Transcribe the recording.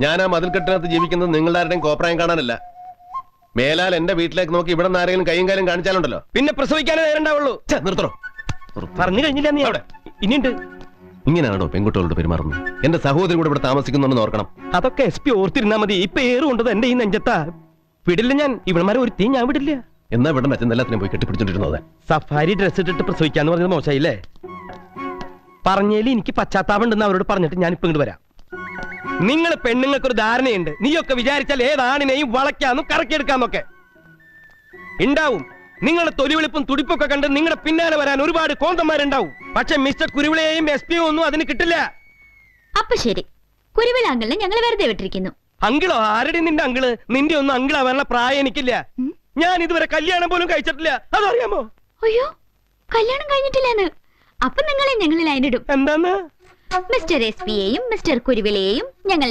ഞാൻ ആ മതിൽക്കെട്ടിനകത്ത് ജീവിക്കുന്നത് നിങ്ങളുടെ ആരുടെയും കോപ്രായം കാണാനല്ല. മേലാൽ എന്റെ വീട്ടിലേക്ക് നോക്കി ഇവിടെ നിന്ന് ആരെങ്കിലും കൈയും കാലും കാണിച്ചാലുണ്ടല്ലോ, പിന്നെ പ്രസവിക്കാനേ നേരണ്ടാവുള്ളൂ. നിർത്തണോ? പറഞ്ഞു കഴിഞ്ഞില്ല നീ അവിടെ. ഇനിയുണ്ട്. ഇങ്ങനെയാണോ പെൺകുട്ടികളോട് പെരുമാറുന്നത്? എന്റെ സഹോദരി കൂടെ ഇവിടെ താമസിക്കുന്നുണ്ടെന്ന് ഓർക്കണം. അതൊക്കെ SP ഓർത്തിരുന്നാ മതി. ഇപ്പൊ ഏറുകൊണ്ടത് എന്റെ ഈ നെഞ്ചത്താ. വിടില്ല ഞാൻ. ഇവിടെമാരെ ഒരു തീ ഞാൻ വിടില്ല. എന്നാ ഇവിടെ മറ്റേ എല്ലാത്തിനും പോയി കെട്ടിപ്പിടിച്ചോണ്ടിരുന്നത്. സഫാരി ഡ്രസ് ഇട്ടിട്ട് പ്രസവിക്കാന്ന് പറഞ്ഞത് മോശമായില്ലേ? പറഞ്ഞേലി എനിക്ക് പശ്ചാത്താപം ഉണ്ടെന്ന് അവരോട് പറഞ്ഞിട്ട് ഞാൻ ഇപ്പൊ ഇങ്ങോട്ട് വരാം. നിങ്ങൾ പെണ്ണുങ്ങൾക്കൊരു ധാരണയുണ്ട്. നീയൊക്കെ വിചാരിച്ചാൽ ഏതാണിനെയും വളയ്ക്കാന്നും കറക്കിയെടുക്കാന്നൊക്കെ ഉണ്ടാവും. നിങ്ങളുടെ തൊലിവെളുപ്പും തുടിപ്പൊക്കെ കണ്ട് നിങ്ങളുടെ പിന്നാലെ വരാൻ ഒരുപാട് കോന്തന്മാരുണ്ടാവും. പക്ഷെ മിസ്റ്റർ കുരുവിളയെയും SP ഒന്നും അതിന് കിട്ടില്ല. അപ്പൊ ശരി, കുരുവിള അങ്കിളിനെ ഞങ്ങൾ വെറുതെ വിട്ടിരിക്കുന്നു. അങ്കിളോ? ആരുടെ നിന്റെ അങ്കിള്? നിന്റെ ഒന്നും അങ്കിളാവാനുള്ള പ്രായം എനിക്കില്ല. ഞാൻ ഇതുവരെ കല്യാണം പോലും കഴിച്ചിട്ടില്ല. അതറിയാമോ? അയ്യോ, കല്യാണം കഴിഞ്ഞിട്ടില്ലെന്ന്. അപ്പൊ നിങ്ങളെ ഞങ്ങൾ ലൈനിടും. എന്താന്ന്? മിസ്റ്റർ SP യെയും മിസ്റ്റർ കുരുവിളയെയും ഞങ്ങൾ